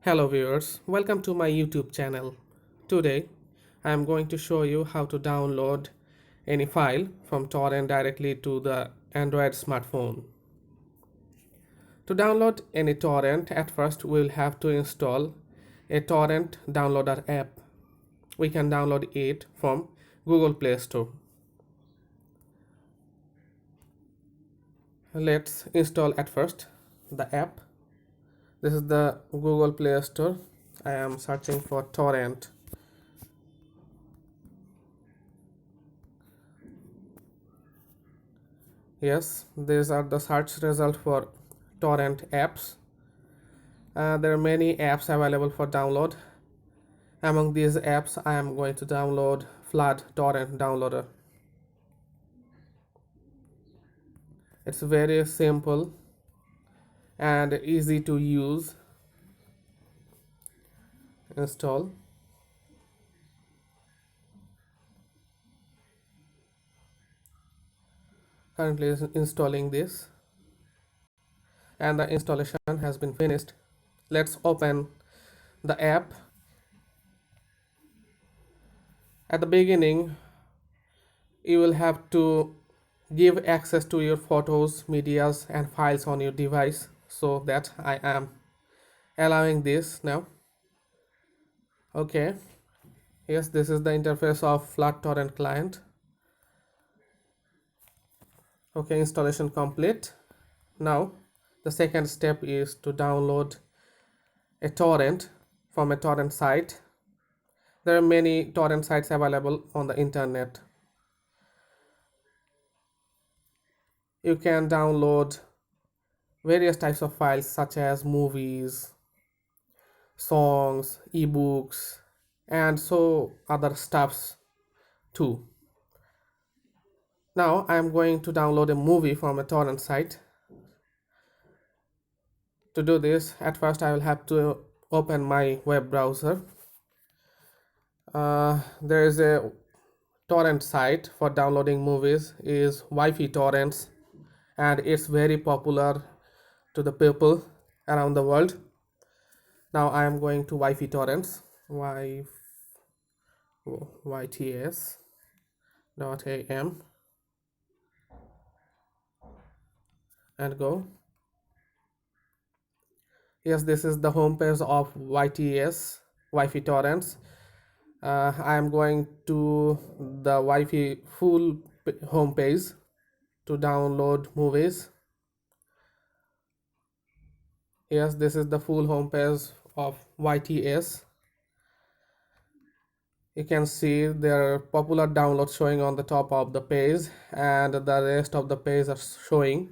Hello viewers, welcome to my YouTube channel. Today I am going to show you how to download any file from torrent directly to the Android smartphone. To download any torrent, at first we will have to install a torrent downloader app. We can download it from Google Play Store. Let's install at first the app. This is the Google Play Store. I am searching for torrent. Yes, these are the search result for torrent apps. There are many apps available for download. Among these apps, I am going to download Flood Torrent Downloader. It's very simple and easy to use. Install. Currently is installing this, and the installation has been finished. Let's open the app. At the beginning, you will have to give access to your photos, medias and files on your device, so that I am allowing this now. Okay, yes, this is the interface of Flood Torrent client. Okay, installation complete. Now the second step is to download a torrent from a torrent site. There are many torrent sites available on the internet. You can download various types of files such as movies, songs, ebooks, and so other stuffs too. Now I am going to download a movie from a torrent site. To do this, at first I will have to open my web browser. There is a torrent site for downloading movies is Wi-Fi torrents, and it's very popular to the people around the world. Now I am going to Wi-Fi torrents, yts.am, and go. Yes, this is the home page of YTS, Wi-Fi torrents. I am going to the Wi-Fi full home page to download movies. Yes, this is the full home page of YTS. You can see their popular downloads showing on the top of the page, and the rest of the page are showing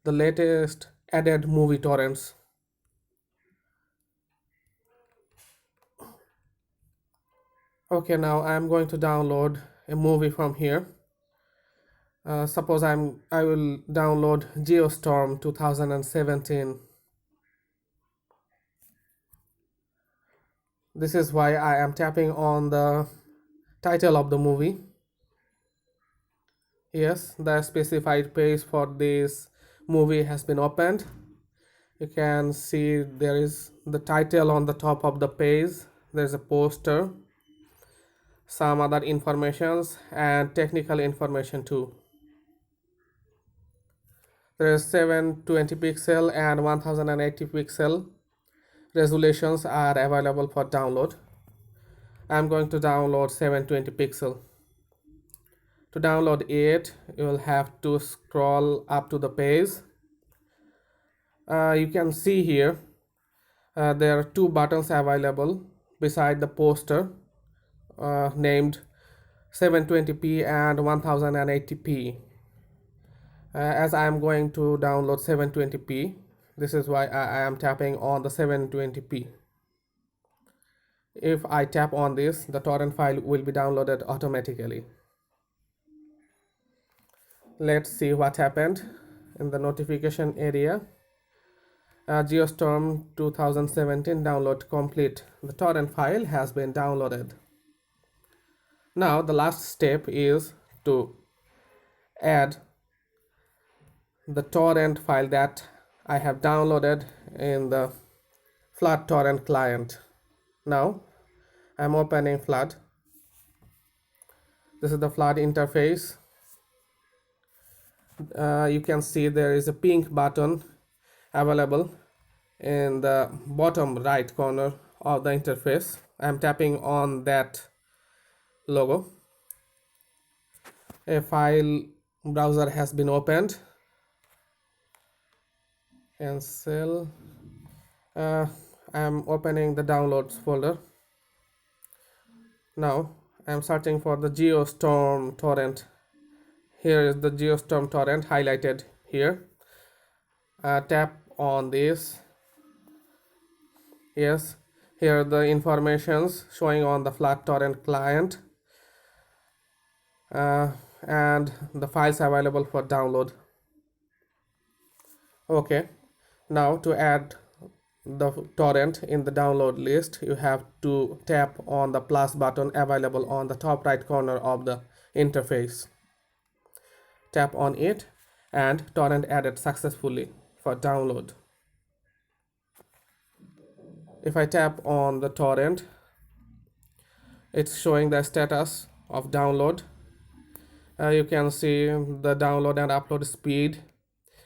the latest added movie torrents. Okay, now I am going to download a movie from here. Suppose I will download Geostorm 2017. This is why I am tapping on the title of the movie. Yes, the specified page for this movie has been opened. You can see there is the title on the top of the page. There's a poster, some other informations and technical information too. There is 720 pixel and 1080 pixel resolutions are available for download. I'm going to download 720 pixel. To download it, you will have to scroll up to the page. You can see here there are two buttons available beside the poster named 720p and 1080p. As I am going to download 720p, this is why I am tapping on the 720p. If I tap on this, the torrent file will be downloaded automatically. Let's see what happened in the notification area. Geostorm 2017 download complete. The torrent file has been downloaded. Now the last step is to add the torrent file that I have downloaded in the Flood torrent client. Now I'm opening Flood. This is the Flood interface. You can see there is a pink button available in the bottom right corner of the interface. I'm tapping on that logo. A file browser has been opened. Cancel. I'm opening the downloads folder. Now I'm searching for the Geostorm torrent. Here is the Geostorm torrent highlighted here. Tap on this. Yes, here are the informations showing on the Flood torrent client and the files available for download. Okay, now to add the torrent in the download list, you have to tap on the plus button available on the top right corner of the interface. Tap on it and torrent added successfully for download. If I tap on the torrent, it's showing the status of download. You can see the download and upload speed,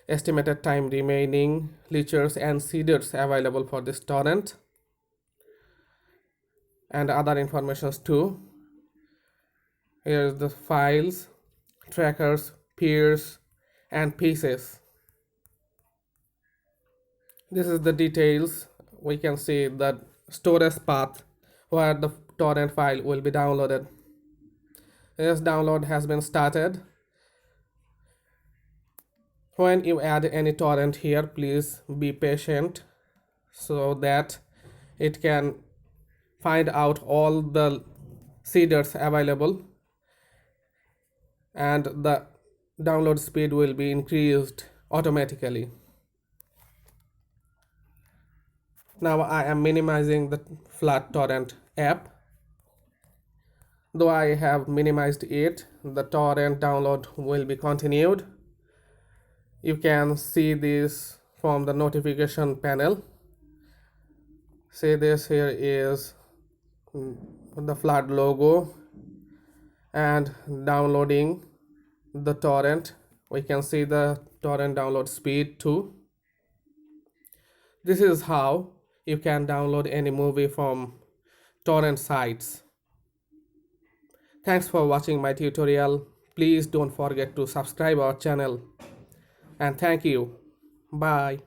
estimated time remaining, features and seeders available for this torrent, and other informations too. Here's the files, trackers, peers, and pieces. This is the details. We can see the storage path where the torrent file will be downloaded. This download has been started. When you add any torrent here, please be patient so that it can find out all the seeders available and the download speed will be increased automatically. Now I am minimizing the Flood torrent app. Though I have minimized it, the torrent download will be continued. You can see this from the notification panel. See this, here is the Flood logo and downloading the torrent. We can see the torrent download speed too. This is how you can download any movie from torrent sites. Thanks for watching my tutorial. Please don't forget to subscribe our channel. And thank you. Bye.